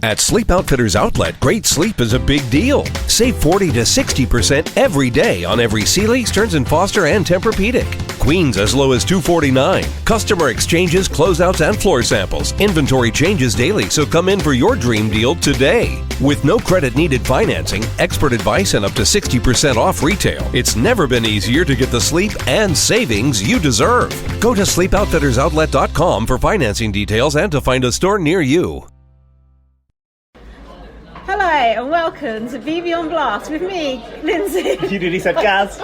At Sleep Outfitters Outlet, great sleep is a big deal. Save 40 to 60% every day on every Sealy, Stearns & Foster, and Tempur-Pedic. Queens as low as $249. Customer exchanges, closeouts, and floor samples. Inventory changes daily, so come in for your dream deal today. With no credit needed financing, expert advice, and up to 60% off retail, it's never been easier to get the sleep and savings you deserve. Go to sleepoutfittersoutlet.com for financing details and to find a store near you. Hello and welcome to BB on Blast with me, Lindsay. You nearly said Gaz.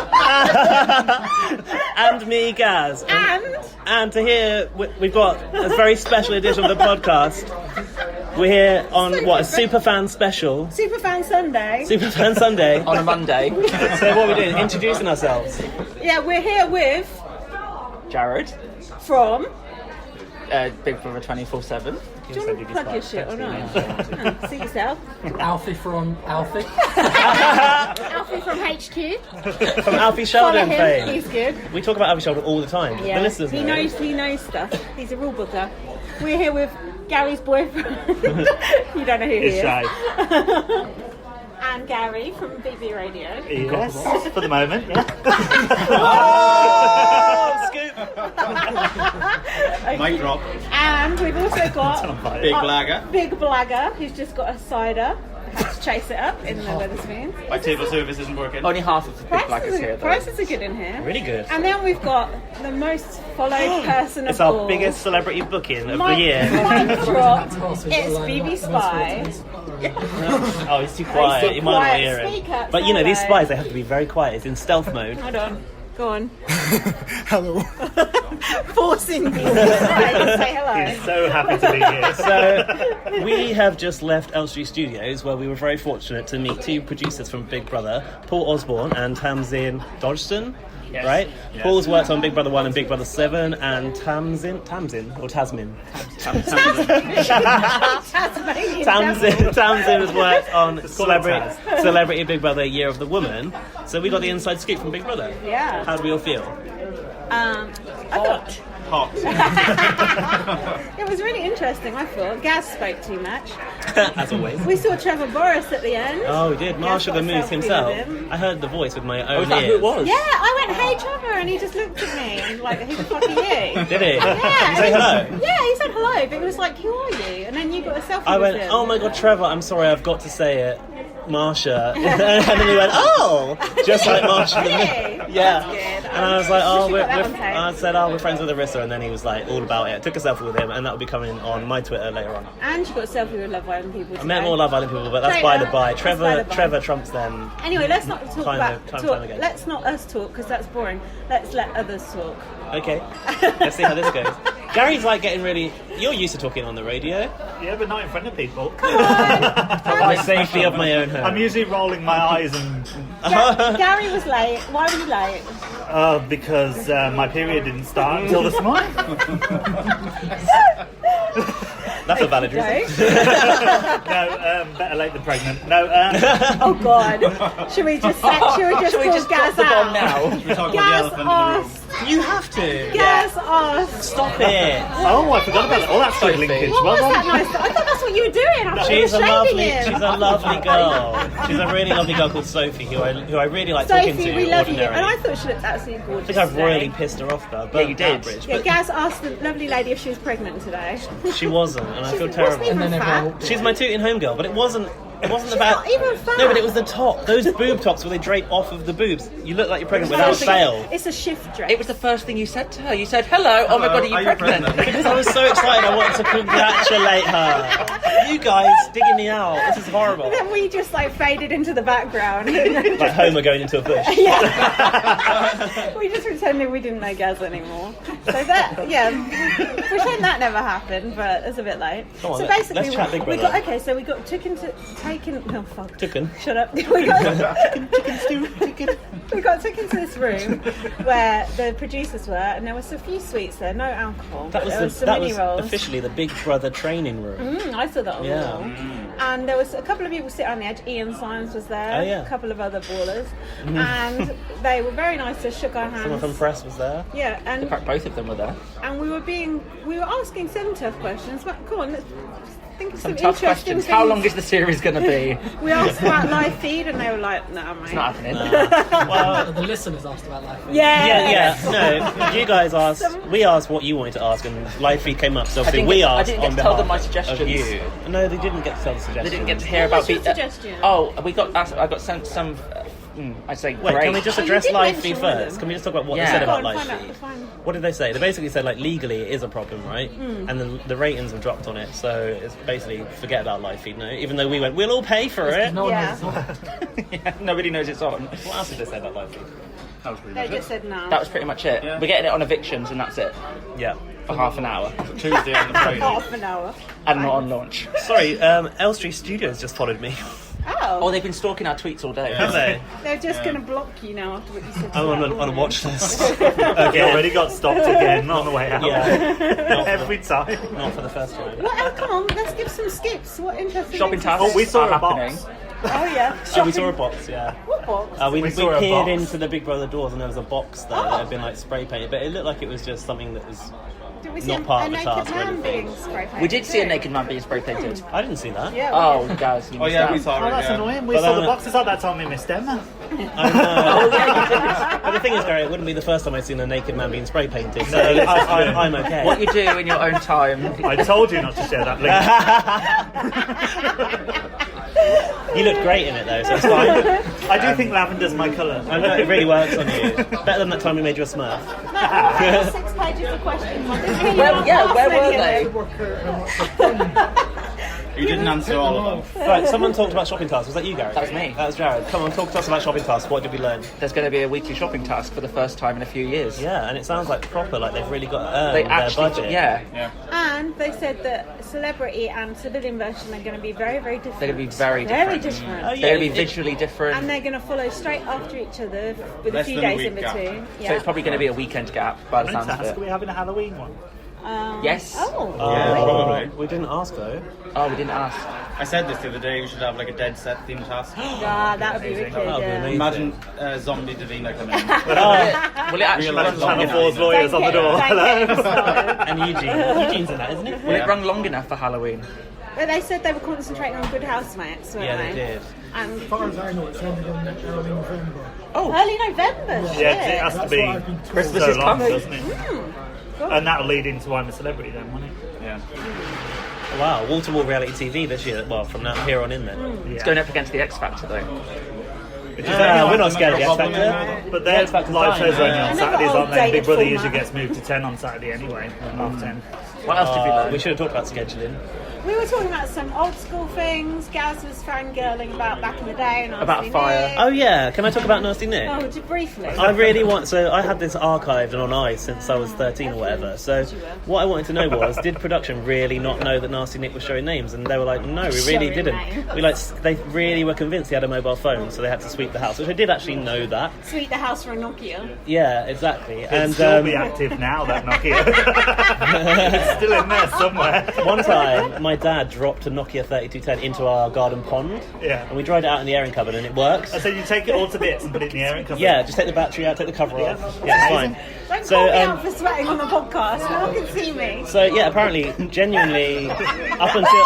And me, Gaz. And to hear, we've got a very special edition of the podcast. We're here on, a Superfan special. Superfan Sunday. Superfan Sunday. On a Monday. So what are we doing? Introducing ourselves. Yeah, we're here with... Jared. From... Big Brother 24/7. Do you want to plug your shit or not? See yourself. Alfie from Alfie. Alfie from HQ. From Alfie Sheldon fame. He's good. We talk about Alfie Sheldon all the time. Yeah. The listeners know. He knows stuff. He's a rule booker. We're here with Gary's boyfriend. You don't know who he is. Shy. And Gary from BB Radio. Yes, for the moment, yeah. Oh, scoop! Okay. Mic drop. And we've also got Big blagger. Big blagger, who's just got a cider. To chase it up in the Wetherspoons. My table service isn't working. Only half of the big blackers here, though. Prices are good in here. Really good. And then we've got the most followed person It's of all. our biggest celebrity booking of the year. Mic drop. It's BB Spy. Oh, he's too quiet. He's You might not quiet. hear Speak him. up, But you know, say these hello. spies, they have to be very quiet. It's in stealth mode. Hold on. Go on. Hello. Forcing people to say hello. He's so happy to be here. So, we have just left Elstree Studios, where we were very fortunate to meet two producers from Big Brother, Paul Osborne and Tamsin Dodgson. Yes. Right? Yes. Paul's worked on Big Brother 1 and Big Brother 7, and Tamsin has worked on Celebrity Big Brother Year of the Woman. So we got the inside scoop from Big Brother. Yeah. How do we all feel? I thought Hot. it was really interesting. I thought Gaz spoke too much. As always. We saw Trevor Boris at the end. Oh, we did. Marshall the got a Moose selfie himself. with him. I heard the voice with my own Was that ears. who it was? Yeah, I went, "Hey Trevor," and he just looked at me and like, "Who the fuck are you?" Did he? Yeah. Did you say hello? Yeah, he said hello, but it was like, "Who are you?" And then you got a selfie I with went, him. "Oh my god, Trevor, I'm sorry, I've got to say it. Marsha." And then he went, "Oh!" Just like Marsha. Really? Yeah. That's good. And I was like, "Oh, Wish you got that on tape. I said, "Oh, we're friends with Arissa," and then he was like, all about it. Took a selfie with him, and that will be coming on my Twitter later on. And you got a selfie with Love Island people. I met today. more Love Island people, but that's Later. by the by. That's by the by. Trevor trumps them. Anyway, let's not talk Time about time again. Let's not us talk because that's boring. Let's let others talk. Okay, let's see how this goes. Gary's like getting really. You're used to talking on the radio. Yeah, but not in front of people. The safety of my own home. I'm usually rolling my eyes and Gary was late. Why were you late? because my period didn't start until this morning. That's a valid reason. No, better late than pregnant. No, Oh God! Should we just call Gaz the bomb out? now? Gaz asked. You have to. Gaz asked. Stop it. oh, I forgot about that. Oh, that's good linkage. What Well was done. that nice? I thought that's what you were doing. I thought you were She's a shaving him. lovely girl. She's a really lovely girl called Sophie, who I really like talking Sophie, to. we love you. ordinarily. And I thought she looked absolutely I gorgeous. think I've today. royally pissed her off though. Yeah, you did. Bridge, Yeah, but Gaz asked the lovely lady if she was pregnant today. she wasn't, and I feel Wasn't terrible. even And then fat. everyone- She's my tooting home girl, but it wasn't She's about. not even fat. No, but it was the top. Those boob tops where they drape off of the boobs. You look like you're pregnant without fail. It's a shift dress. It was the first thing you said to her. You said, "Hello, oh my god, are you pregnant?" Because I was so excited, I wanted to congratulate her. You guys digging me out. This is horrible. Then we just like faded into the background. Like Homer going into a bush. Yeah. We just pretended we didn't know Gaz anymore. So that, yeah, pretend that never happened, but it's a bit late. Come on, so let's basically, chat Big we Brother. got okay. So we got taken. Oh fuck. Taken. Shut up. We got taken to this room where the producers were, and there was a few sweets there, no alcohol. That but there was was, some that mini was rolls. officially the Big Brother training room. I saw that on the Yeah. wall. And there was a couple of people sitting on the edge. Ian Symes was there. Oh, yeah. A couple of other ballers. And they were very nice. They shook our hands. Someone from press was there. Yeah, In fact, both of them were there. and we were asking some tough questions. But come on, think of Some some tough interesting questions. things. How long is the series going to be? We asked about live feed and they were like, no, mate. It's not happening. Well, The listeners asked about life. Yeah. no. You guys asked. We asked what you wanted to ask, and live feed came up. So obviously didn't we get- I asked didn't get on to tell behalf them my of suggestions. you. No, they didn't get to tell the suggestions. They didn't get to hear What was about. your suggestion? We got asked. I got sent some. I'd say Wait, great. can we just Oh, you address did live mention feed one of first? them. Can we just talk about what Yeah. they said Go about on, live find feed? out, find out. What did they say? They basically said like legally it is a problem, right? And then the ratings have dropped on it, so it's basically forget about live feed now. Even though we went, we'll all pay for it. No one Yeah. knows. Yeah, nobody knows it's on. What else did they say about live feed? That was pretty They much just said no. That was pretty much it. Yeah. We're getting it on evictions, and that's it Yeah. for half an hour, it. Tuesday on the Friday. half an hour. and not on launch. Sorry, Elstree Studios just followed me. Oh. They've been stalking our tweets all day. Have they? They're just going to block you now after what you said. to I'm that on a woman. watch list. We Again. already got stopped again on the way out. Yeah. Every time. Not for the first time. What else? Come on, let's give some skips. What interesting Shopping things- tasks Oh, we saw are a box. happening. Oh, yeah. Oh, we saw a box, yeah. What box? We We saw a peered box. into the Big Brother doors and there was a box there that had been like spray painted, but it looked like it was just something that was. Did we see not a, part a of the naked task or man anything. being spray painted? We did see a too? naked man being spray painted. I didn't see that. Yeah. Oh, guys, you missed out. Oh, that's annoying. We But saw then- the boxes like that time we missed Emma. I know. But the thing is, Gary, it wouldn't be the first time I've seen a naked man being spray painted, so I'm okay. What you do in your own time. I told you not to share that link. You looked great in it though, so it's fine. I do think lavender's my colour. I know it really works on you. Better than that time we made you a Smurf. No, 6 pages of questions. Where were they? You didn't answer all of them. Right, someone talked about shopping tasks. Was that you, Gary? That was me. That was Jared. Come on, talk to us about shopping tasks. What did we learn? There's going to be a weekly shopping task for the first time in a few years. Yeah, and it sounds like proper, like they've really got to earn They their actually, budget. yeah. And they said that celebrity and civilian version are going to be very, very different. They're going to be very Very different. different. Oh, yeah, They're going to be it- visually different. And they're going to follow straight after each other with Less a few than a days week in gap. between. So it's probably going to be a weekend gap by the sounds Are of we it. having a Halloween one? Yes. Oh. Probably. We didn't ask though. Oh, we didn't ask. I said this the other day, we should have like a dead set theme task. Ah, that would be wicked. That would be Yeah. amazing. Imagine zombie Davina coming in. Will it actually Imagine run long Channel 4's enough? lawyers on the door. Don't get me started. And Eugene. Eugene's in that, isn't he? Will it run long enough for Halloween? But they said they were concentrating on Good Housemates, weren't Yeah, they did. And As far as I know, it's only on early November. early November. Yeah, it has to That's be what I've been told. Christmas so is long, coming. doesn't it? And that'll lead into I'm a Celebrity then, won't it? Yeah. Wow, wall-to-wall reality TV this year. Well, from now here on in then. It's going up against the X Factor though. Which is We're not scared of the X Factor. But their X Factor's live shows are only on And they've got Saturdays, aren't they? outdated Big Brother format. usually gets moved to 10 on Saturday anyway, half 10. What else did we learn? We should have talked about scheduling. we were talking about some old school things. Gaz was fangirling about back in the day. And About fire. Oh yeah, can I talk about Nasty Nick? Oh, just briefly. I really want. So I had this archived and on ice since I was 13 or whatever. So what I wanted to know was, did production really not know that Nasty Nick was showing names? And they were like, no, we really Showing didn't. names. We they really were convinced he had a mobile phone, so they had to sweep the house, which I did actually know that. Sweep the house for a Nokia. Yeah, exactly. It'd And still be active now, that Nokia. It's still in there somewhere. one time, my dad dropped a Nokia 3210 into our garden pond. Yeah. And we dried it out in the airing cupboard, and it works. I said you take it all to bits and put it in the air and cover Yeah, it. just take the battery out, take the cover Yeah. off. Yeah, it's fine. Don't So, call me um, out for sweating on the podcast. No one can see me. So yeah, apparently, genuinely, up until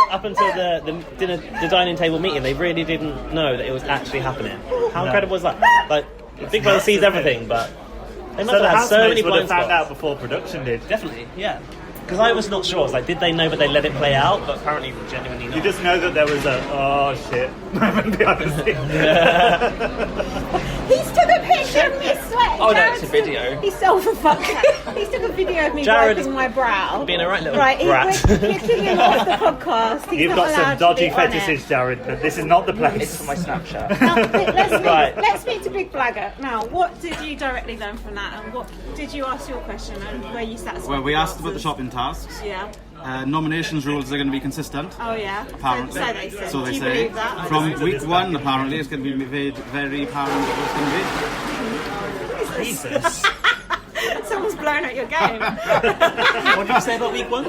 the dining table meeting, they really didn't know that it was actually happening. How incredible was that? Like, Big Brother sees everything, but they must So the have had so many housemates would have blind found spots. out before production did. Definitely, yeah. Because I was not sure. I was like, did they know, but they let it play out? But apparently, genuinely not. You just know that there was a oh shit moment behind the scenes. He took a picture of me sweating. Oh, no, Jared it's a video. He took a video of me Jared wiping my brow. being a right little Right, brat. we're kicking him off the podcast. He's You've not got some allowed to dodgy be on it. fetishes, Jared, but this is not the It's place. for my Snapchat. Now, Right. let's speak to Big Blagger. Now, what did you directly learn from that, and what did you ask your question, and were you satisfied? Well, we with asked about the answers? shopping tasks. Yeah. Nominations rules are going to be consistent. Oh yeah. Apparently. So they say. So Do they you say. believe that? From week one, apparently, it's going to be made very apparent what it's going to be. Jesus. Someone's blown at your game. What did you say about week one?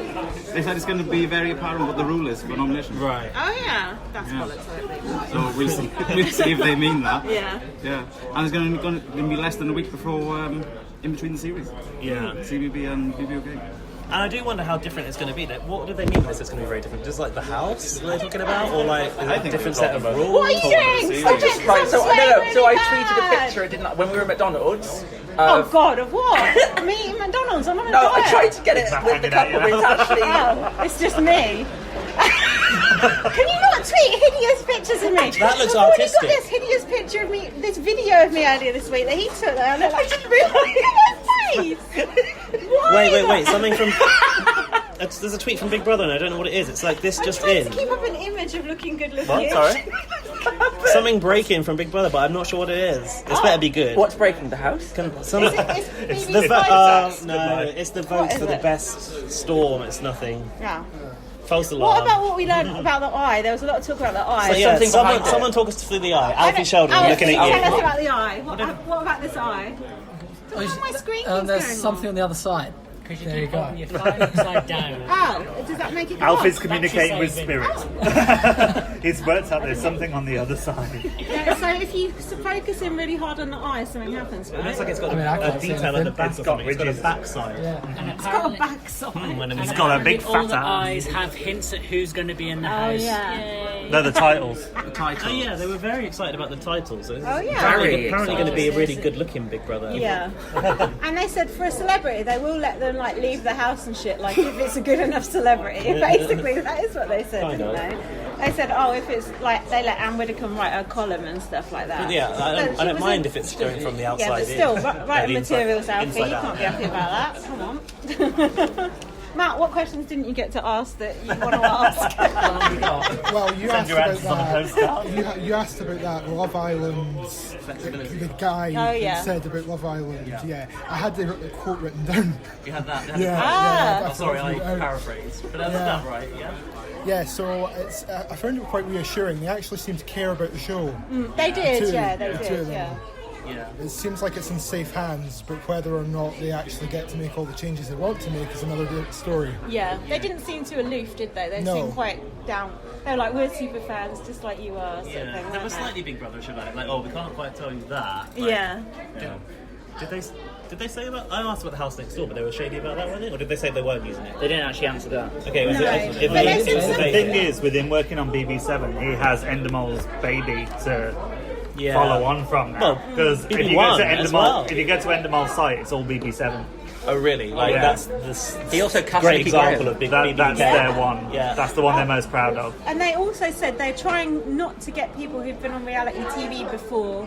They said it's going to be very apparent what the rule is for nominations. Right. Oh yeah. That's Yeah. bollocks, I think. So we'll see. We'll see if they mean that. Yeah. Yeah. And it's going to be less than a week before in between the series. Yeah. CBB and BBUK. And I do wonder how different it's going to be. Like, what do they mean by this? It's going to be very different. Just like the house they're talking about, or like a different set of rules? What are you doing? Stop it, Right, so I'm swearing so I really tweeted a bad. picture, didn't I, when we were at McDonald's. Oh God, of what? Me eating McDonald's? I'm on a No, diet. I tried to get it with the couple, but it's actually. Oh, it's just me. Can you not tweet hideous pictures of me? That looks I've already artistic. got this hideous picture of me, this video of me earlier this week that he took there. And I didn't realise my face. Why? Wait. Something from. There's a tweet from Big Brother, and I don't know what it is. It's like this I'm just trying in. to keep up an image of looking good looking. What? Sorry? Something breaking from Big Brother, but I'm not sure what it is. It's better be good. What's breaking the house? Some, It's the it's the votes is for the it? best storm. It's nothing. Yeah. False alarm. What about what we learned about the eye? There was a lot of talk about the eye. So, yeah, something behind it. someone talk us through the eye. I Alfie don't- Sheldon Alfie, looking tell at us you. about the eye. What about this eye? My screen keeps There's going something on the other side. Because There you keep go. holding your phone upside down. Oh, does that make it go Alfie's on? communicating with saving. spirits. He's worked out there's something on the other side. Yeah, so if you focus in really hard on the eye, something happens, It right? looks like it's got I mean, I a can't see detail at the anything. back It's or got something. It's got a ridges. backside. Yeah. And It's got a backside. When It's got a big all fat the ass. eyes have hints at who's going to be in the Oh house. yeah. Yay. No, the titles. Oh yeah, they were very excited about the title. So Oh, yeah. apparently going to be a really good-looking Big Brother. Yeah. And they said for a celebrity, they will let them like leave the house and shit. Like if it's a good enough celebrity. Basically, that is what they said, Kind didn't of. they? They said, oh, if it's like they let Anne Widdecombe write her column and stuff like that. But yeah, I She don't was mind in- if it's going from the Yeah, outside but in. still, writing the inside- materials, Alfie, inside you out. can't be happy about that. Come on. Matt, what questions didn't you get to ask that you want to ask? Well, you Send asked your about answers on a postcard. you asked about that Love Island. The guy Oh, yeah. said about Love Island. Yeah, I had the quote written down. You had that. Yeah, Ah. yeah. Oh, sorry, I thought it was- paraphrased. But that's Yeah. that right, yeah? Yeah, so it's. I found it quite reassuring. They actually seem to care about the show. They did, Two. yeah, they The two did, of them. yeah. Yeah. It seems like it's in safe hands, but whether or not they actually get to make all the changes they want to make is another story. Yeah, they didn't seem too aloof, did they? They No. seemed quite down. They were like, we're super fans, just like you are, sort of Yeah, thing. they were weren't slightly Big Brother-ish about it. Like, oh, we can't quite tell you that. Like, Yeah. Did they say about? I asked about the house next door, but they were shady about that, weren't they? Or did they say they weren't using it? They didn't actually answer that. Okay, was No. it? But they said The something. thing is, with him working on BB7, he has Endemol's baby to Yeah. follow on from now. Well, Because if you BB1 go to as Endemol, well. if you go to Endemol's site, it's all BB7. Oh, really? Like yeah. that's this. He also cast great Nicky example Graham. of Big That's BB. their one. Yeah. That's the one they're most proud of. And they also said they're trying not to get people who've been on reality TV before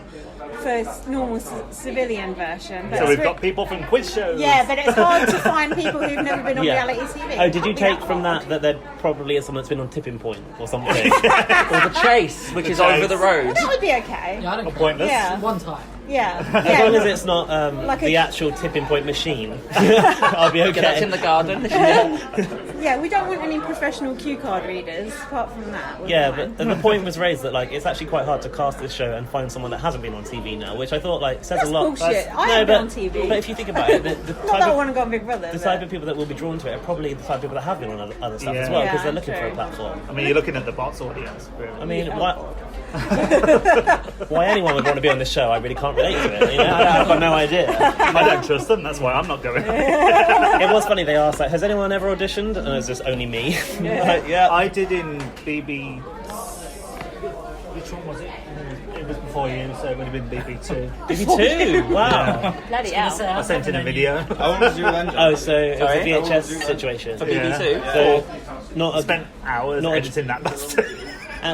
for normal civilian version. But So it's we've re- got people from quiz shows. Yeah, but it's hard to find people who've never been on reality TV. Oh, did you We take have- from that there probably is someone that's been on Tipping Point or something? Or the chase, which is over the road. Well, that would be okay. Yeah, I don't care. Pointless. Yeah. One time. Yeah. As Yeah. long as it's not Like a- the actual Tipping Point machine, I'll be okay. Yeah, that's in the garden. Yeah, we don't want any professional cue card readers apart from that. we're Yeah, fine. but the point was raised that like it's actually quite hard to cast this show and find someone that hasn't been on TV now, which I thought like says That's a lot. bullshit. I no, haven't but, been on TV. But if you think about it, the Not type that I of want to go on Big Brother. the type of people that will be drawn to it are probably the type of people that have been on other stuff as Yeah. well because Yeah, they're looking for true. a platform. I mean, you're looking at the bots audience. Really. I mean, why anyone would want to be on this show, I really can't relate to it. You know? I've got no idea. I don't trust them. That's why I'm not going. It was funny. They asked, like, "Has anyone ever auditioned?" And it was just only me. Like, yeah. I did in BB. Which one was it? It was before you, so it would have been BB2. BB2. Wow. Bloody hell. I sent in a video. How old was you then, John? Oh, so it was Sorry? a VHS situation. For Yeah. BB2. So not I a, spent hours Not a- editing that bastard.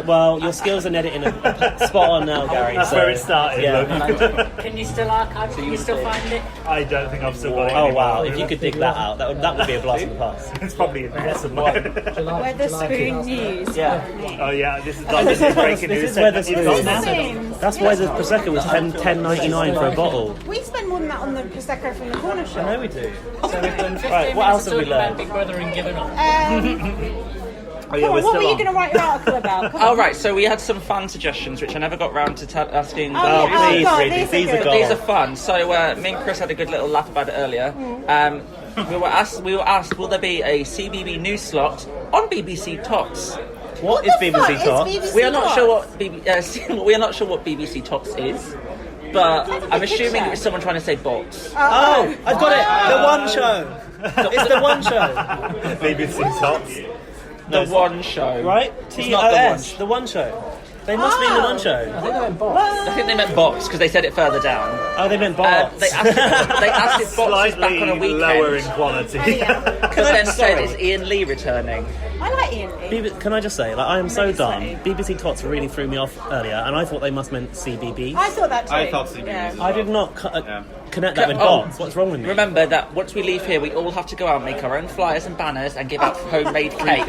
well, your skills in editing are spot on now, Gary. That's so, where it started. Yeah. Look. Can you still archive it? Can you still find it? I don't think I've still got it. Oh anymore. wow! If you could dig that out, that would be a blast from the past. It's probably in there somewhere. Weatherspoon News. Yeah. Oh yeah, this is breaking This news. is where the It's not spoon- massive. That's why the prosecco was $10.99 for a bottle. We spend more than that on the Prosecco from the corner shop. I know we do. So we've done 15 Right, what else have we minutes talking about learned? Big Brother and giving up. Oh yeah, Come we're on, what were still you on. going to write your article about? Come Oh on. right, so we had some fan suggestions which I never got round to asking. Oh, yeah. Oh, please God, read these these. are These are good. gold. These are fun. So me and Chris had a good little laugh about it earlier. We were asked, will there be a CBB news slot on BBC Talks? What is the fuck BBC is Talk? BBC We are not Talks? sure what we are not sure what BBC Talks is, but Sounds like I'm a kid assuming show. it was someone trying to say bots. Oh, I've got it. The one show. It's the one show. BBC Tops. The one show. Right? It's not the one TOS. The one show. They must mean the one show. I think they went box. I think they meant box because they said it further down. Oh, they meant box. They asked if box was back on a Slightly lower in weekend. quality. Because then said, is Ian Lee returning? I like Ian Lee. Can I just say, like, I am so Really dumb. funny. BBC Tots really threw me off earlier, and I thought they must meant CBB. I thought that too. I thought CBB. Yeah. I did not connect that with box. What's wrong with me? Remember that once we leave here, we all have to go out and make our own flyers and banners and give out homemade cake.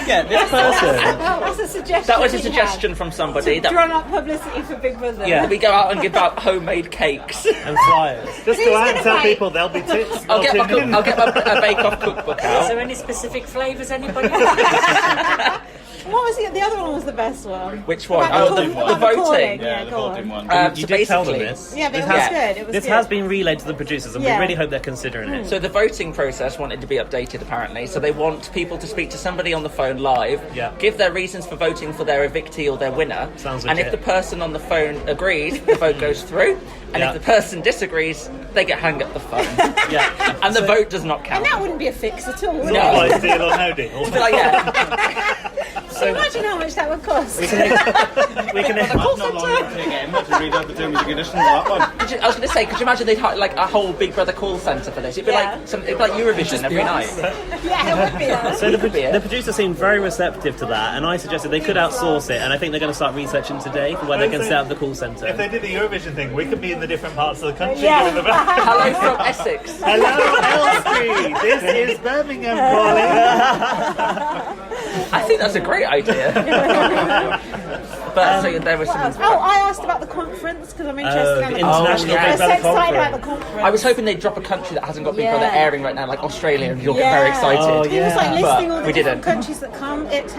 Yeah, this person. That's a suggestion. That was a we suggestion had. from somebody. That Drum up publicity for Big Brother. Yeah. we go out and give out homemade cakes. And flyers. Just go out and tell people there'll be tips. I'll get my bake-off cookbook Is out. there any specific flavours, anybody? What was the other one? Was the best one? Which one? About Oh, the calling. voting. Yeah, the go on. voting one. You So did tell them basically- this. Yeah, but This it was has- good. It was This good. has been relayed to the producers, and Yeah. we really hope they're considering it. So the voting process wanted to be updated apparently. So they want people to speak to somebody on the phone live, Yeah. give their reasons for voting for their evictee or their winner. Sounds and if legit. the person on the phone agrees, the vote goes through. And Yeah. if the person disagrees, they get hung up the phone. Yeah. And the So- vote does not And count. that wouldn't be a fix at all, would No. it? Like deal or no deal. Be like, yeah. Imagine how much that would cost. We can. That's not long enough to get him to read out the terms and conditions of that one. I was going to say, could you imagine they'd have like a whole Big Brother call centre for this? It'd be Yeah. it'd be like Eurovision every night. Yeah, it would be. So Could be it. the producer seemed very receptive to that, and I suggested they could outsource it, and I think they're going to start researching today for where they can set up the call If centre. they did the Eurovision thing, we could be in the different parts of the country Yeah. doing the back. Hello from Essex. Hello, Elstree. This is Birmingham calling. I think that's a great idea. But so there was some. Oh, I asked about the conference because I'm interested in the the International I Big was so Brother excited about the Conference. conference. I was hoping they'd drop a country that hasn't got Big Yeah. Brother airing right now, like Australia, and you'll get Yeah. very excited. Oh, It was like Yeah. listing all But the we different didn't. countries that come. It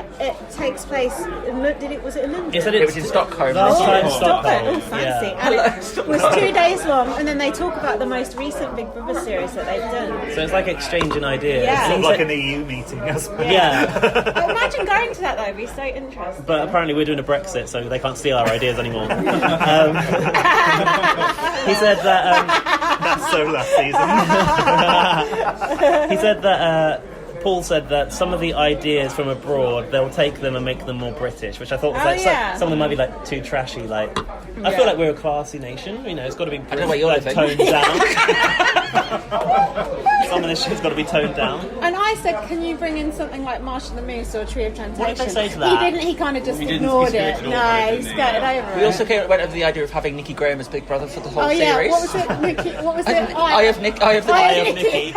takes place. Was it in London? Is it It was in Stockholm. Last time Oh, Stockholm. Oh, fancy. Yeah. And it was 2 days long, and then they talk about the most recent Big Brother series that they've done. So it's like exchanging ideas. Yeah. It Sort of seems like an EU meeting, I suppose. Yeah. Imagine going to that though, it'd be so interesting. But apparently we're doing a Brexit, so they can't steal our ideas anymore. He said that. That's so last season. He said that. Paul said that some of the ideas from abroad, they'll take them and make them more British, which I thought was Oh, like yeah. some of them might be like too trashy. Like I feel like we're a classy nation. You know, it's got to be know where you're like, living. toned down. Some of this shit's got to be toned down. And I said, can you bring in something like Marsh and the Moose or Tree of Temptation? What did they say to that? He didn't. He kind of just didn't. ignored He it. skirted No, over it, he didn't he? skirted over We it. also went over the idea of having Nikki Graham as Big Brother for the whole Oh yeah, series. what was it? Nikki, what was it? I have Nick. I have the. I I have have Nikki.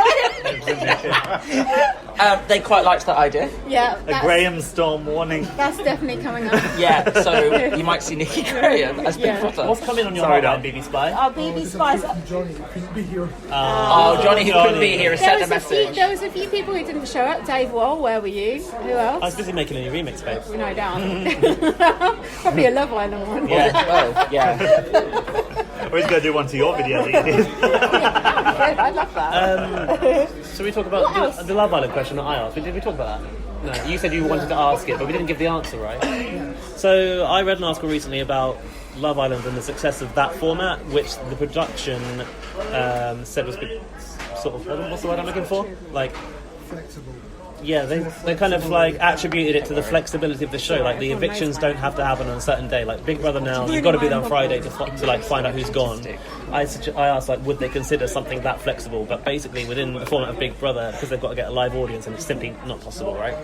They quite liked that idea. Yeah, A Graham Storm warning. that's definitely coming up. Yeah, so you might see Nikki Graham as Big Yeah. Brother. What's coming on your Sorry, hotline, Dan. BB Spy? Our BB Spice. Johnny couldn't be here. Oh, Johnny, who couldn't be here, has There sent a was message. there was a few people who didn't show up. Dave Wall, where were you? Who I was else? busy making a new remix, babe. No doubt. Probably a Love Island one. Yeah. Oh, yeah. Or he's going to do one to your video that you did. I love that. Should we talk about What else? the Love Island question that I asked? Did we talk about that? No, you said you wanted to ask it, but we didn't give the answer, right? So I read an article recently about Love Island and the success of that format, which the production said was sort of, what's the word I'm looking for? Like, Flexible. yeah, they kind of like attributed it to the flexibility of the show. Like the evictions don't have to happen on a certain day. Like Big Brother now, you've got to be there on Friday to like find out who's gone. I asked like, would they consider something that flexible? But basically, within the format of Big Brother, because they've got to get a live audience, and it's simply not possible, right?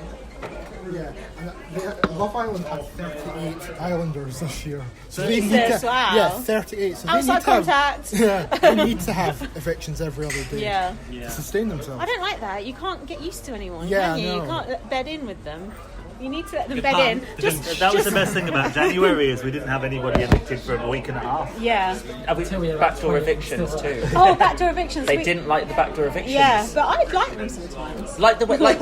Yeah, and Love Island had 38 islanders this year. So they Jesus, need to, wow. Yeah, 38. So they Outside need to have, contact. yeah, they need to have evictions every other day Yeah. to sustain themselves. I don't like that. You can't get used to anyone, Yeah, can you? I You know. can't bed in with them. You need to let them bed in. That was the best thing about January is we didn't have anybody evicted for a week and a half. Yeah. Have we backdoor evictions too? Oh, backdoor evictions. They didn't like the backdoor evictions. Yeah, but I like them sometimes. Like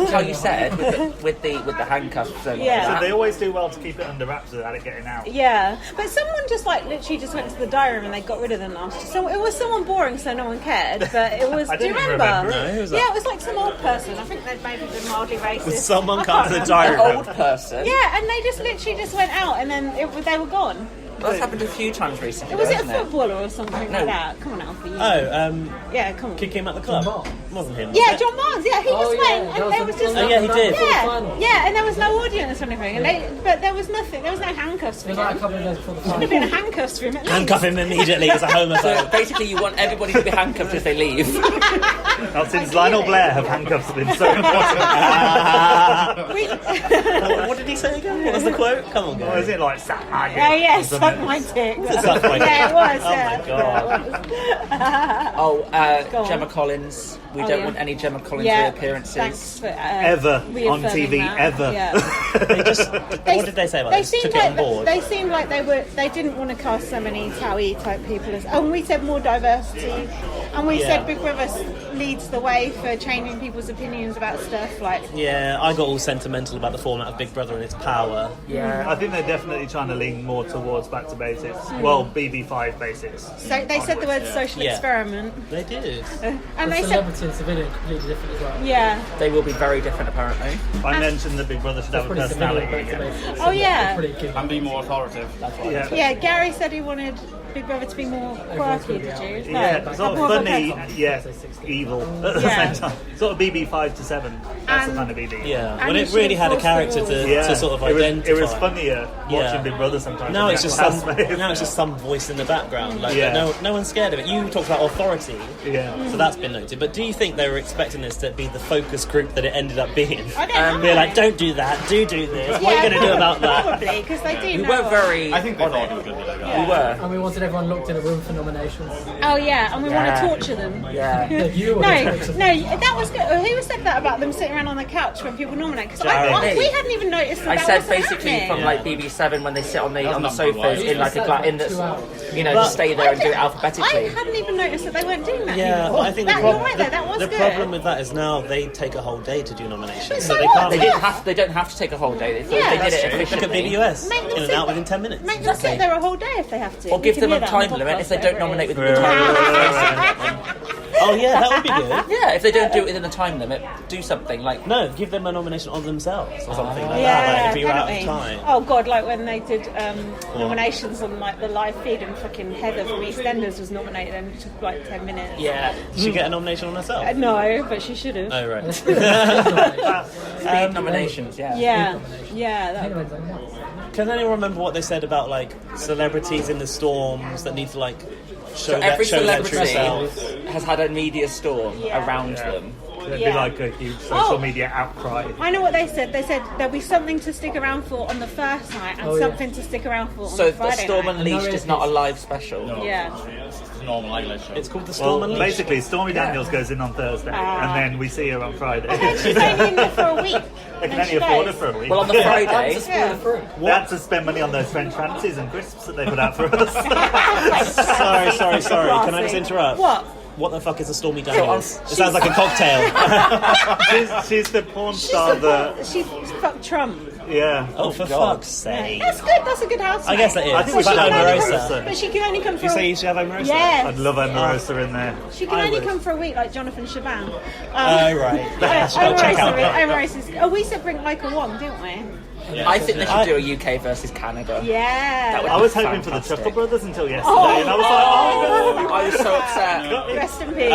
how you said with the handcuffs. And Yeah. So they always do well to keep it under wraps without it getting out. Yeah, but someone just like literally just went to the diary room and they got rid of them last year. So it was someone boring, so no one cared. But it was. I Do you don't even remember? remember. No, who was Yeah, that? it was like some old person. I think they'd maybe been mildly racist. Someone I comes to can't the remember. diary An room. old person. Yeah, and they just literally just went out and then they were gone. That's happened a few times recently. Was it a hasn't footballer or something No. like that? Come on, Alfie. Oh, Yeah, come on. kick him at the club. wasn't him. Yeah, John Barnes. Yeah, he just went, and there was just. Oh, yeah, he did. Yeah, and there was no audience or anything, but there was nothing. There was no handcuffs for him. Like a couple of days before the Should have been handcuffs for him. At least. Handcuff him immediately as a So homophobe. basically, you want everybody to be handcuffed as they leave. Now, since Lionel Blair have handcuffs been so important. What did he say again? What was the quote? Come on, Or guys. is it like suck my dick? Oh yeah, or suck something? my dick. Suck my dick. Yeah, it was. Oh yeah. my god. Go on. Gemma Collins. We don't want any Gemma Collins Yeah, reappearances. thanks for, Ever on reaffirming TV, that. ever. Yeah. What did they say about They this? seemed Took like it on board. they seemed like they didn't want to cast so many Towie type people as. And we said more diversity, and we Yeah. said Big Brother leads the way for changing people's opinions about stuff like. Yeah, I got all sentimental about the format of Big Brother and its power. I think they're definitely trying to lean more towards back to basics. Well, BB5 basics. So they said the word social Yeah. experiment, They did. and they said, celebrity and civilian completely different as well. yeah. They will be very different, apparently. I mentioned that Big Brother should have a Pretty personality civilian, again. basically. Oh yeah. Pretty good. And be more authoritative. That's what Yeah. Yeah, Gary said he wanted Big Brother to be more quirky, did you? No, Yeah, sort of more of a funny, person. yeah, evil at the Yeah. same time. Sort of BB5 to 7. That's the And- kind of BB. Yeah, And when you it really should had a enforce the character rules. to sort of it was, identify. it was funnier watching Yeah. Big Brother sometimes. Now than it's just the some. housemates. Now it's just some voice in the background. Like Yeah. no one's scared of it. You talked about authority, Yeah. so that's been noted. But do you think they were expecting this to be the focus group that it ended up being? I don't know. They're like, don't do that. Do this. What are you going to do about that? Probably because they do We know. were very. I think they thought it was going to be like that. We were. And we wanted everyone locked in a room for nominations. Oh yeah, and we want Yeah. to torture them. Yeah. You were No, gonna torture them. no, that was good. Who said that about them sitting around on the couch when people nominate? Because Jared. we hadn't even noticed that. I that said wasn't basically happening. from like BB7 when they sit on the not sofas good, in like a in this, 2 hours. just stay there and do it I alphabetically. hadn't even noticed that they weren't doing that. Yeah, anymore. but I think that, the, you're right there. That was the good. problem with that is now they take a whole day to do nominations, So they what? can't. They didn't have. They don't have to take a whole day. They, Yeah, they did that's it true. Look at efficiently. BBUS, Make them in and sit- out within 10 minutes. Make them sit there a whole day if they have to. Or You give can them hear a that on time the limit podcast, if they don't whatever it nominate is. within the time limit. Oh yeah, that would be good. Yeah, if they don't do it within the time limit, do something like. No, give them a nomination on themselves or something like Yeah, that. Like if you're out of definitely. time. Oh god, like when they did nominations on like the live feed and fucking Heather from EastEnders was nominated and it took like 10 minutes. Yeah. Did she get a nomination on herself? No, but she should have. Oh right. Speed nominations. Yeah. Yeah. That, Can anyone remember what they said about like celebrities in the storms that need to like show So every show their true celebrity selves? has had a media storm Yeah. around them. It'd Yeah. be like a huge social Oh. media outcry. I know what they said. They said there'll be something to stick around for on the first night and something to stick around for on So the the Friday Storm night. Unleashed is not a live special. Yeah. It's a normal English show. It's called the Storm Well, Unleashed. basically, Stormy Daniels goes in on Thursday, and then we see her on Friday. And she's only in there for a week. They and can then only she afford goes. it for a week. Well, on the Friday, Yeah. They had to spend money on those French fancies and crisps that they put out for us. Sorry. Can I just interrupt? What the fuck is a Stormy Daniels? It sounds like a cocktail. she's the porn star that, She fucked Trump. yeah. Oh, for fuck's sake. That's good. That's a good housemate. I guess that is. I think we But should have Omarosa. Omarosa. But she can only come for You a say you should have Omarosa? Yes. I'd love Omarosa in there. She can I only would. come for a week, like Jonathan Shaban. Oh, right. Yeah, she'll check out. Oh, we said bring Michael Wong, didn't we? I think they should do a UK versus Canada. Yeah. That would I was be hoping for the fantastic. Chuckle Brothers until yesterday, and I was like, oh no. I was so upset. Rest in peace.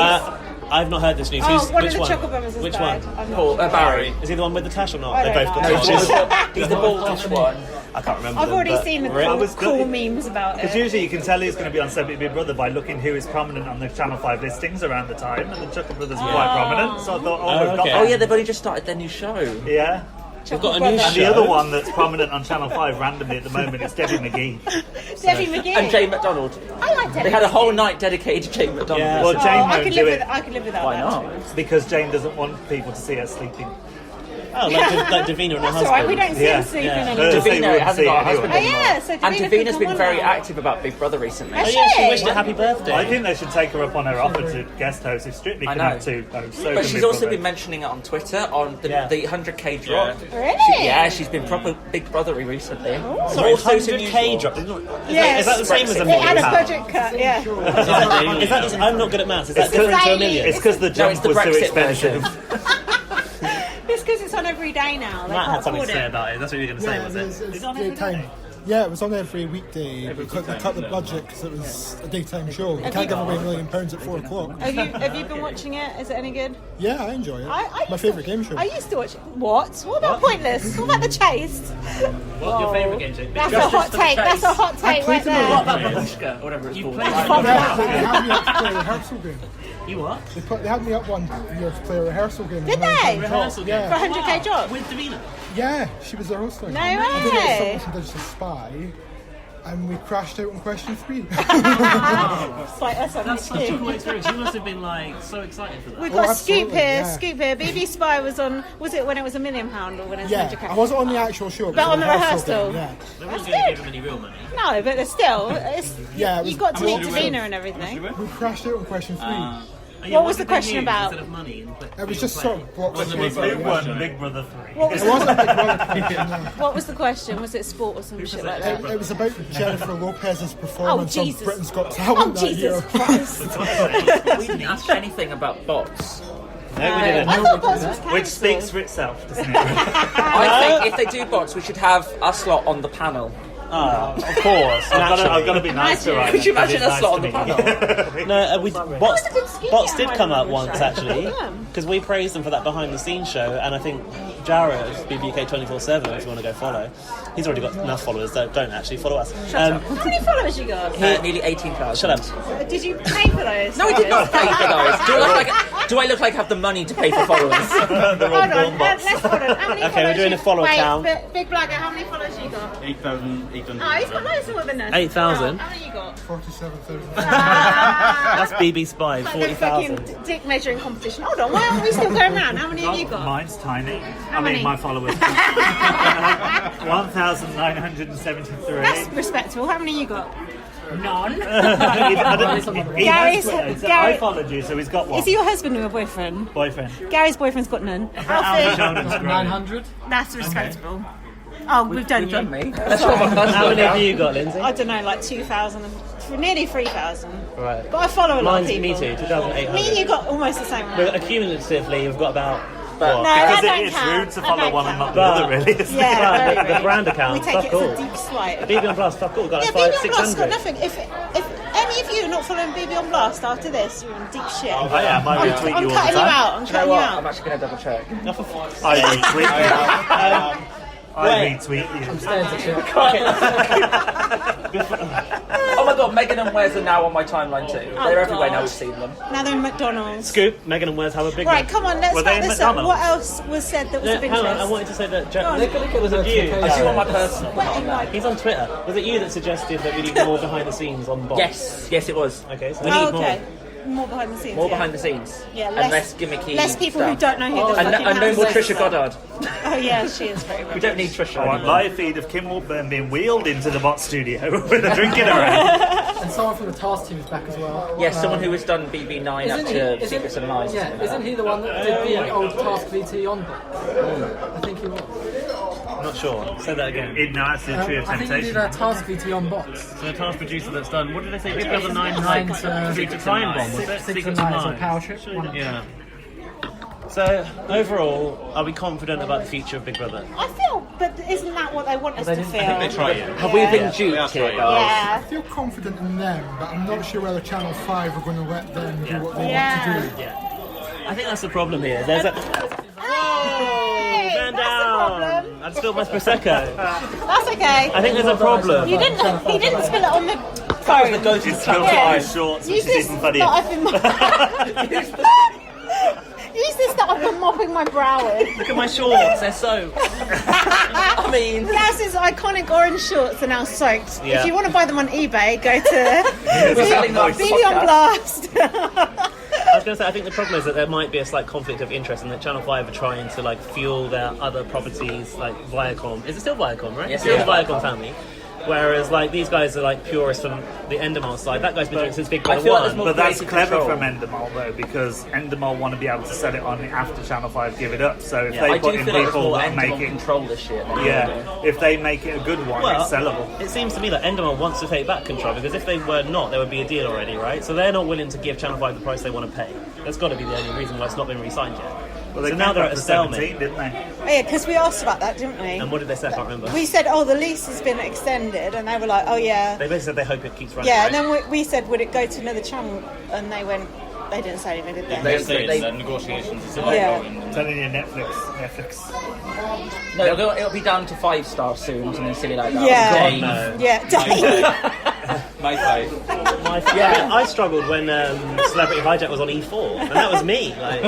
I've not heard this news. Oh, Who's, one which of the one? Chuckle Brothers has Which died. one? I'm not Paul, sure. Barry. Is he the one with the tash or not? I They don't both got know. tashes. He's the baldish one. I can't remember. I've them, already but- seen the Really? cool memes about Because it. usually you can tell who's going to be on CBB Big Brother by looking who is prominent on the Channel 5 listings around the time, and the Chuckle Brothers were quite prominent, so I thought, we've got okay. Oh yeah, they've only just started their new show. Yeah. They've got a new And the show. other one that's prominent on Channel 5 randomly at the moment is Debbie McGee. Debbie McGee. And Jane McDonald. I like Debbie. They had a whole night dedicated to Jane McDonald. Yeah. Well, Oh, Jane I won't could do live it with. I could live without Why that. not? to be honest. because Jane doesn't want people to see her sleeping. Oh, like Davina and her That's husband. all right. We don't see Yeah. him sleeping Yeah. anymore. So you Davina wouldn't hasn't see got a it husband Oh anyway. yeah, so And Davina Davina's can been come very on now. active about Big Brother recently. Has Oh yeah, she she? wished her happy birthday. I think they should take her up on her offer to guest host if Strictly I can know. have two hosts. So But can she's Big also Brother. been mentioning it on Twitter on the, Yeah. the 100k drop. Really? She's been proper Big Brothery recently. Sorry, More so than 100k usual. drop. Yes. Is that the same as a They million had a pounds? budget cut. Yeah. Is that I'm not good at maths. Is that It's different to a slightly- million? It's because the No, jump it's the was too Brexit expensive. It's because it's on every day now. They Matt can't had something afford to say it. about it. That's what you were going to say, was it? It's time. Yeah, it was on every weekday because they cut the budget because it was a daytime show. You can't give away £1 million at 4 o'clock. Have you been watching it? Is it any good? Yeah, I enjoy it. I My favourite game show. I used to watch it. What about Pointless? What about The Chase? What's your favourite game show? That's a hot take. That's a hot take right there. What about Babushka, or whatever it's called? They had me up to play a rehearsal game. You what? They had me up one year to play a rehearsal game. Did they? Rehearsal game? For 100k job? With Davina? Yeah, she was the host. No I way. did it as Digital Spy, and we crashed out on question 3. It's like us on That's such a cool HQ. experience. You must have been like so excited for that. We've got absolutely, Scoop here. yeah. Scoop here. BB Spy was on. Was it when it was £1 million or when it was Yeah, 100k? I wasn't on the actual show, But on the rehearsal. game, yeah. They weren't going to give him any real money. No, but it's still. It's, Yeah, it you was- got to I meet watched Davina and everything. We crashed out on question 3. What was the question about? Instead of money It was just sort of what was Who won Big Brother 3? What was, It wasn't a big competition, no. what was the question? Was it sport or some shit like that? It was about Jennifer Lopez's performance Oh, on Jesus. Britain's Got Oh, Talent that Jesus year. Christ. We didn't ask anything about bots. No, we didn't. I thought Bots was cancelled. Which speaks for itself, doesn't it? I think if they do bots, we should have a slot on the panel. Of course. I've got to be nice to Could you imagine a slot on the panel? No, bots, was a good scheme, bots yeah, did I come up remember once the show. actually, Yeah. because we praised them for that behind the scenes show, and I think Jared, BBUK 24/7, if you want to go follow, he's already got enough followers. Don't actually follow us. How many followers you got? Nearly 18,000. Shut up. Did you pay for those? No, I did not pay for those. Do I look like I have the money to pay for followers? Hold on, let's hold on. How many Okay, we're followers doing you- a follow Wait, count. Big Blagger, how many followers you got? 8,800. Oh, he's got loads more than us. 8,000? How many you got? 47,000. That's BB Spy, Like the 40,000. fucking dick measuring competition. Hold on, why aren't we still going round? How many have you got? Mine's tiny. many? My followers. 1,973. That's respectable. How many you got? None. Gary's- Gary- I followed you, so he's got one. Is he your husband or your boyfriend? Boyfriend. Gary's boyfriend's got none. Alfie, Jordan's great. 900. that's respectable. Oh, we've done you. Me? Let's go back. How many have you got, Lindsay? I don't know, like 2,000, nearly 3,000. Right. But I follow a lot of Mine's people. me too, 2,800. Me and you got almost the same But amount. accumulatively, we've got about. But- what? No, that Because don't it's count. rude to That follow don't one and count. not the other, really. Isn't it? Yeah, Right, very the rude. brand account, We take fuck it all. as a deep slight. BB on Plus, fuck all, got Yeah, like BB on Blast got 600. nothing. If any of you are not following BB on Blast after this, you're in deep shit. I am. I retweet I'm you all the cutting you time. out. I'm Do you know cutting you what? I'm out. actually going to double check. I retweet you. I Wait. retweet you. Stairs to check. Oh my god, Megan and Wes are now on my timeline too. They're everywhere now, God. we've seen them. Now they're in McDonald's. Scoop, Megan and Wes have a big Right, one. come on, let's Were they wrap in this up. McDonald's? What else was said that was No, of hang on, I interest? wanted to say that Go on. was it you? I do on my personal. Wait, like- He's on Twitter. Was it you that suggested that we need more behind the scenes on bots? Yes, it was. Okay, so we Oh, need more. okay. More behind the scenes. More yeah. behind the scenes. Yeah, and less gimmicky. Less people who stuff. don't know who the And, fucking and no more house is. Trisha Goddard. Oh yeah, she is very We don't need Trisha. I want anymore. live feed of Kim Warburton being wheeled into the bot studio with a drink in her hand. And someone from the task team is back as well. Yes, someone who has done BB9 up to Secrets and Lies. Yeah, isn't he the one that did the old Task VT on book? I think he was. I'm not sure. Say that again. No, that's the Tree of I think he did Temptation. Task VT on bots. So the task producer that's done, what did they say? Big Brother 9 Nine Secrets to- Secret Time Bomb, was it? Six and Nine, or Power Trip. One of them. Yeah. So, overall, are we confident about the future of Big Brother? I feel, but isn't that what they want us to feel? Have we been duped here, guys? Yeah. I feel confident in them, but I'm not sure whether Channel 5 are going to let them do what they Yeah. want to do. Yeah. I think that's the problem here. There's a... Hey, Man that's the down! problem. I spilled my Prosecco. That's okay. I think there's a problem. You didn't. He didn't spill it on the phone. The go-to It's spilled Yeah. on his shorts, which Use is this even that funnier. I've been. Use this that I've been mopping my brow with. Look at my shorts, they're soaked. I mean, Gaz's iconic orange shorts are now soaked. Yeah. If you want to buy them on eBay, go to we're selling those BB on Blast. I was going to say, I think the problem is that there might be a slight conflict of interest, and that Channel 5 are trying to like fuel their other properties, like Viacom. Is it still Viacom, right? Yes, It's still yeah. the Viacom family. Whereas, like, these guys are like purists from the Endemol side. That guy's been doing it since Big Brother I feel like 1. there's more But that's creative clever control. from Endemol though, because Endemol want to be able to sell it on after Channel 5 give it up. So if Yeah, they I put do in feel like there's people more that end make on it, control this year. than yeah, if they make it a good one, Well, it's sellable. it seems to me that Endemol wants to take back control, because if they were not, there would be a deal already, right? So they're not willing to give Channel 5 the price they want to pay. That's got to be the only reason why it's not been re-signed yet. Well, they So now they're at a 17, stalemate. didn't they? Oh, yeah, because we asked about that, didn't we? And what did they say? I can't remember. We said, oh, the lease has been extended, and they were like, oh yeah. They basically said they hope it keeps running. Yeah, right? and then we said, would it go to another channel? And they went, they didn't say anything, did they? They- the negotiations are still Yeah. ongoing. I'm telling you, Netflix. No, it'll be down to 5 stars soon, something silly like that. Yeah. God, no. Yeah, Dave. My 5. Yeah, I struggled when Celebrity Hijack was on E4, and that was me. Like,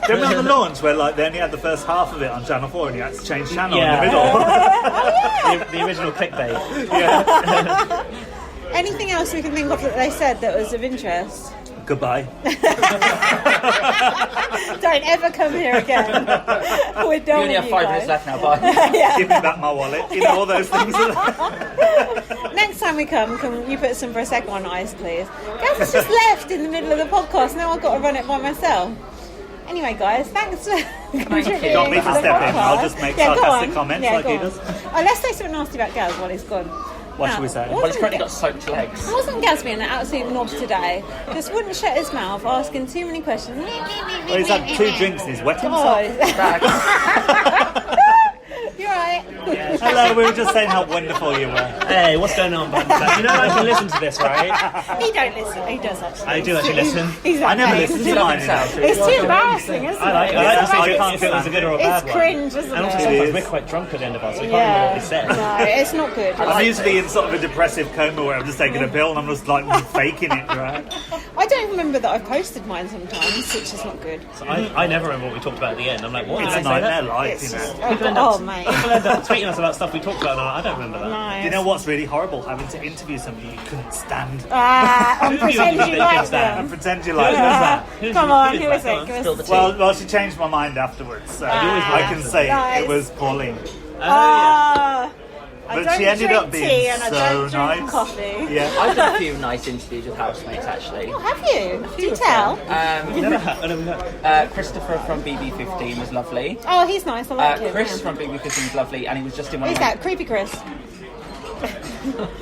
Do you remember the launch where like they only had the first half of it on Channel 4 and you had to change channel Yeah. in the middle? the original clickbait. Anything else we can think of that they said that was of interest? Goodbye. Don't ever come here again. We're done. You only have 5 minutes left now, bye. Give me back my wallet. You know, all those things. Next time we come, can you put some Prosecco on ice, please? Gav has just left in the middle of the podcast. Now I've got to run it by myself. Anyway, guys, thanks for contributing. You want me to to the step in? podcast. I'll just make go sarcastic on. comments Yeah, like go he on. does. Oh, let's say something nasty about Gaz while he's gone. What should we say? Well, he's currently got soaked legs. Wasn't Gaz being an absolute knob today? Just wouldn't shut his mouth, asking too many questions. Well, he's had 2 drinks and he's wet himself. You're right. Hello, we were just saying how wonderful you were. Hey, what's going on, Bunch? You know I can listen to this, right? He don't listen. He does actually. I do actually listen. He's I never amazing. listened to mine. It's too embarrassing, isn't it? I like to see if it was a good or a bad It's one. cringe, isn't And also it? sometimes is. we're quite drunk at the end of us, so we can't remember what we said. No, it's not good. I'm usually in sort of a depressive coma where I'm just taking a pill and I'm just like faking it, right? I don't remember that I've posted mine sometimes, which is not good. So I never remember what we talked about at the end. I'm like, what? It's Did a I say that? nightmare life, you know. Oh, mate. People end up tweeting us about stuff we talked about, and I don't remember that. Nice. You know what's really horrible? Having to interview somebody you couldn't stand And pretend Who you you like think them. and pretend you Who like was them. that? Who- Come who on, is who that? is Go it? on. Give us Spill the the tea. Well, she changed my mind afterwards, so I can say Nice. it was Pauline. I But don't she ended drink up being tea and I so don't drink nice. coffee. Yeah. I've done a few nice interviews with housemates, actually. Oh, have you? Do tell. Christopher from BB15 was lovely. Oh, he's nice. I like him. Chris yeah. from BB15 was lovely, and he was just in one Who's of my... that? Creepy Chris.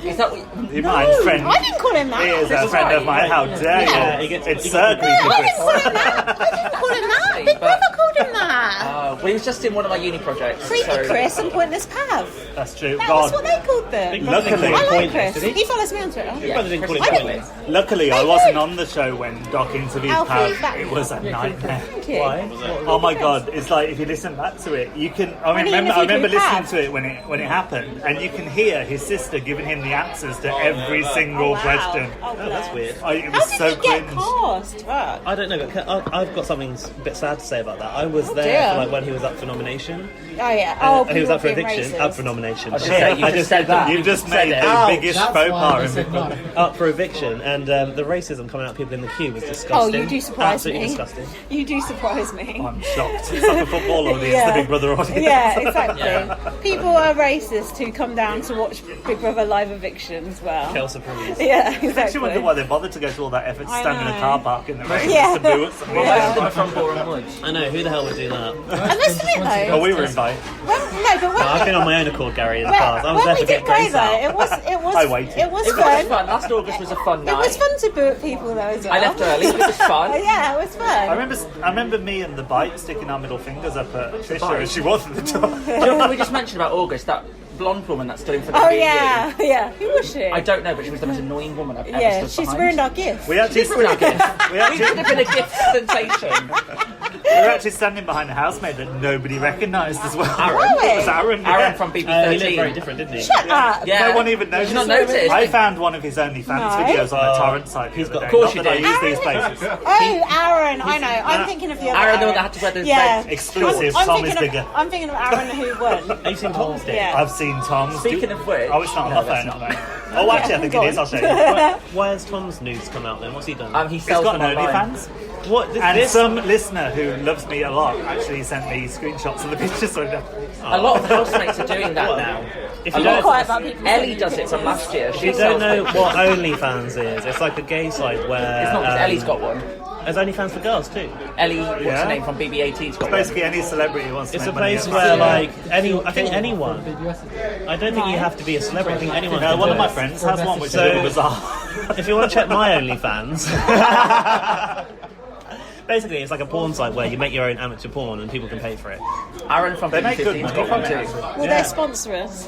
Is that what... You mind, friend? I didn't call him that. He is a friend of mine. How dare you? Yeah, he gets- It's he Sir gets- Creepy I didn't call Chris. him that. I didn't call him that. But- Big Brother called him that. well, he was just in one of my uni projects. Creepy so- Chris and Pointless Pav. That's true. That was what God. they called them. Big Brother didn't Luckily- call I him like pointless, Chris. did he? He follows me on Twitter. Big Brother didn't call him I didn't- pointless. Luckily, I They wasn't did. on the show when Doc interviewed Our Pav. feedback. It was a nightmare. Thank you. Why? Oh my God! It's like if you listen back to it, you can. I When he remember interviewed listening Pav. to it when it happened, and you can hear his sister giving him the answers to every single Wow. question. Oh, Oh, that's weird. It How was did so he get cringe. cast? Fuck. I don't know, but I've got something a bit sad to say about that. I was there dear. for like when he was up for nomination. Oh yeah. Oh, He was up for people being eviction. racist. Up for nomination. I was just saying, you just said that. You just made it. the Ow, biggest That's faux why pas I in said Big no. Brother. Up for eviction, and the racism coming out of people in the queue was disgusting. Oh, you do surprise Absolutely me. disgusting. You do surprise me. I'm shocked. It's like a football audience, Yeah. the Big Brother audience. Yeah, exactly. Yeah. People are racist who come down to watch Big Brother live eviction as well. Kelsey Priest. Yeah, I exactly. actually wonder why they bothered to go to all that effort to I stand in a know. car park in the rain Yeah. just to boo at somebody. Most of them are from Boreham Woods. I know, who the hell would do that? I must admit Oh, though, we were invited. I've been on my own accord, Gary, in the past. I was when there we for did Get go Grace though, out. it was I waited. it was It was fun. fun. Last August was a fun night. It was fun to boo at people though as well. I left early. It was fun. Yeah, it was fun. I remember me and the bite sticking our middle fingers up at Trisha as she was at the door. Do you know what we just mentioned about August? That blonde woman that stood in for the Oh BBUK? yeah, yeah. Who was she? I don't know, but she was the most annoying woman I've ever Yeah, stood she's behind. ruined our gift. We actually, She's ruined our gift. we We should have actually, been a gift sensation. we were actually standing behind a housemaid that nobody recognised as well. Aaron. It was Aaron. Aaron yeah. from He BB13. looked very different, didn't he? Shut up. Yeah. No one even Did noticed. you not notice? I found one of his OnlyFans No. videos on a torrent site. He's got- of of course Not you that did. I use these places. Oh, Aaron. I know. I'm thinking of the other Aaron, the one that had to wear the red Exclusive. I'm Tom thinking is of- bigger. I'm thinking of Aaron who won. Have you seen Tom's Day? Yeah. I've seen Tom's. Speaking of which... Oh, it's not on No, my that's phone, not. no. Oh, actually, I think it is. I'll show you. Why has Tom's nudes come out then? What's he done? He He's sells got them an online. OnlyFans. What? And This? some listener who loves me a lot actually sent me screenshots of the pictures. So A lot of housemates are doing that now. If A you lot don't, of- Quite about people Ellie does it from last year. if you don't know what OnlyFans is, it's like a gay site where... It's not because Ellie's got one. There's OnlyFans for girls too. Ellie, what's Yeah. her name, from BB18's got one. basically, any celebrity who wants to It's make a money place off where, it. like, I think anyone. BBS. I don't think you have to be a celebrity. I think anyone can One do of my it. friends has one, which So- is really bizarre. If you want to check my OnlyFans, Basically, it's like a porn site where you make your own amateur porn and people can pay for it. Aaron from They make good 15's got one money. too. Will they sponsor us?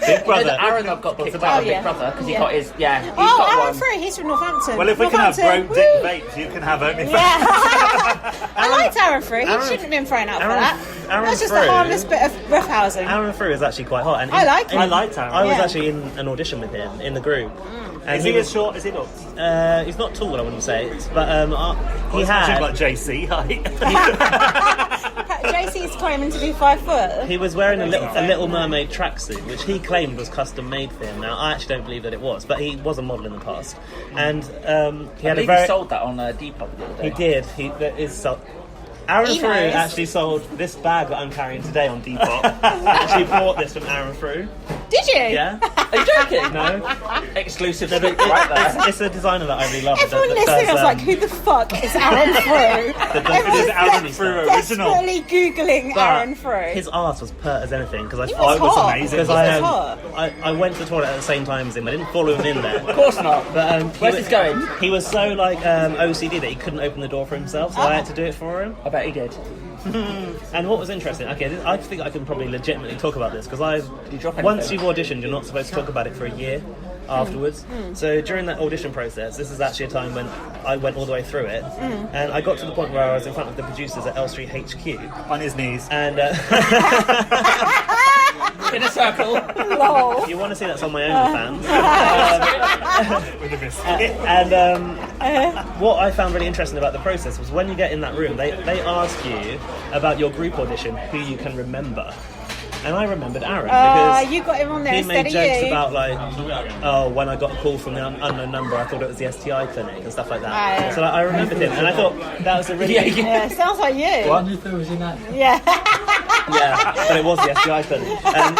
Big Brother. Aaron got kicked out of Big Brother because he got his, he's Oh, got Aaron one. Free, he's from Northampton. Well, if we can have Northampton, broke dick woo! vapes, you can have OnlyFans. Yeah. I liked Aaron Free. He shouldn't have been thrown out for that. That was just a harmless bit of roughhousing. Aaron Frew is actually quite hot. And I like him. I liked Aaron. I was Yeah. actually in an audition with him in the group. And Is he as short as he looks? He's not tall, I wouldn't say, but he He's had. like JC height. JC's claiming to be 5 foot. He was wearing a Little Mermaid tracksuit, which he claimed was custom made for him. Now, I actually don't believe that it was, but he was a model in the past, and he had a very. He sold that on Depop the other day. He did. That is so. Aaron Frew Emos. actually sold this bag that I'm carrying today on Depop. Actually bought this from Aaron Frew. Did you? Yeah. Are you joking? No. Exclusive right there. It's a designer that I really love. Everyone listening was like, who the fuck is Aaron Frew? Everyone's Aaron Frew original. desperately Googling Aaron Frew. His arse was pert as anything because I He thought was it was hot. amazing. He was hot. I went to the toilet at the same time as him. I didn't follow him in there. Of course not. But Where's he going? He was so like OCD that he couldn't open the door for himself, so I had to do it for him. I bet he did. And what was interesting, I think I can probably legitimately talk about this because you drop once anything? you've auditioned, you're not supposed to talk about it for a year afterwards. So during that audition process, this is actually a time when I went all the way through it, and I got to the point where I was in front of the producers at L Street HQ On his knees. and. In a circle. Lol. If you want to see that's on my OnlyFans. With a biscuit. What I found really interesting about the process was when you get in that room, they ask you about your group audition, who you can remember. And I remembered Aaron because You got him on there he instead made of jokes you. about like, oh, when I got a call from the unknown number, I thought it was the STI clinic and stuff like that. Yeah. So like, I remembered him, and I thought that was a really Yeah, sounds like you. I knew there was your name. Yeah. yeah, but it was the STI clinic. I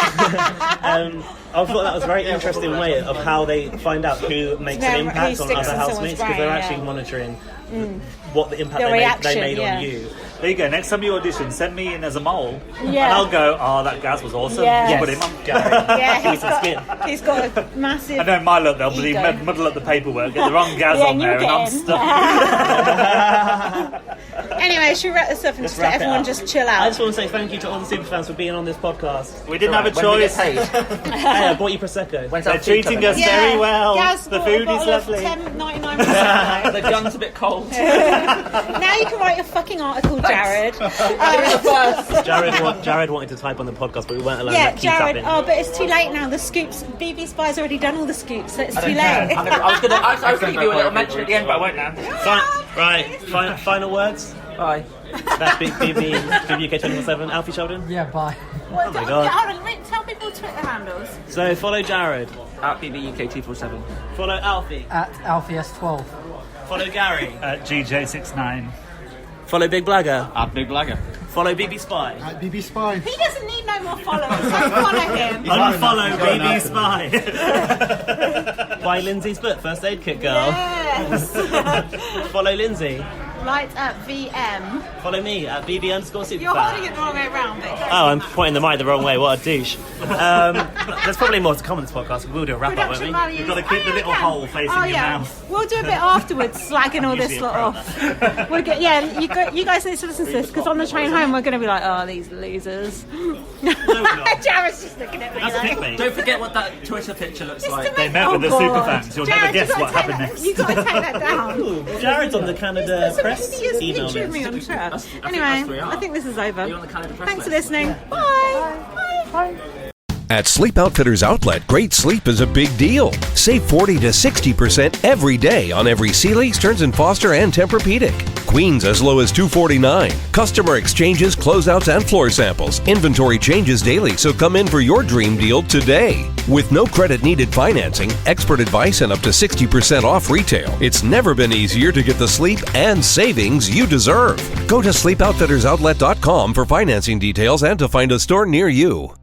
thought that was a very interesting way of how they find out who makes an Who impact on sticks other in housemates, because someone's they're brain, actually yeah. monitoring what the impact The they reaction, made yeah. on you. There you go. Next time you audition, send me in as a mole. And Yeah. I'll go, oh, that Gaz was awesome. Yeah. Just put him on. Yeah, Give me some skin. he's got a massive. I know my luck, they'll believe Ego. muddle up the paperwork, get the wrong Gaz Yeah, on and there, you'll and I'm get in. stuck. Anyway, should we wrap this up and Let's just let wrap it everyone up. just chill I out? just want to say thank you to all the superfans for being on this podcast. We didn't have a When we get choice. paid. Hey, I bought you prosecco. When's They're our food treating coming us in? very well. Gaz The bought a food is bottle of lovely. $10.99. The gun's a bit cold. Now you can write your fucking article, Jared. Jared wanted to type on the podcast, but we weren't allowed Yeah, to keep Jared. tapping. Oh, but it's too late now. The scoops. BB Spy's already done all the scoops, so it's too late. I was going to give you a little mention at the end, but I won't now. Final words. Bye. That's BBUK 24/7. Alfie Sheldon. Yeah, bye. Oh my god. Hold on, wait, tell people Twitter handles. So follow Jared. At BBUK247. Follow Alfie. At AlfieS12. Follow Gary. GJ69. Follow Big Blagger. At Big Blagger. Follow BB Spy. At BB Spy. He doesn't need no more followers, so follow him. Unfollow BB Spy. Buy Lindsay's book, First Aid Kit Girl. Yes. Follow Lindsay. Light up VM. Follow me at BB_superfan. You're holding it the wrong way around, but Oh, I'm pointing the mic the wrong way. What a douche. There's probably more to come on this podcast. We'll do a wrap up, won't we? values. You've got to keep the little hole facing your mouth. We'll do a bit afterwards, slagging all this Usually lot off. We'll get, you guys need to listen to this, because on the train home we're going to be like, oh, these losers. not. Jared's just looking at me. That's like, clickbait. Don't forget what that Twitter picture looks like. They met with the superfans. You'll never Jared, guess you gotta what take happened that- next. You got to take that down. Ooh, Jared's on the Canada Press Hideous email picture of me list. on Twitter. I think Anyway, us three are. I think this is over. Are you on the Canada Press Thanks for list? listening. Bye. Bye. At Sleep Outfitters Outlet, great sleep is a big deal. Save 40 to 60% every day on every Sealy, Stearns & Foster, and Tempur-Pedic. Queens as low as $249. Customer exchanges, closeouts, and floor samples. Inventory changes daily, so come in for your dream deal today. With no credit needed financing, expert advice, and up to 60% off retail, it's never been easier to get the sleep and savings you deserve. Go to sleepoutfittersoutlet.com for financing details and to find a store near you.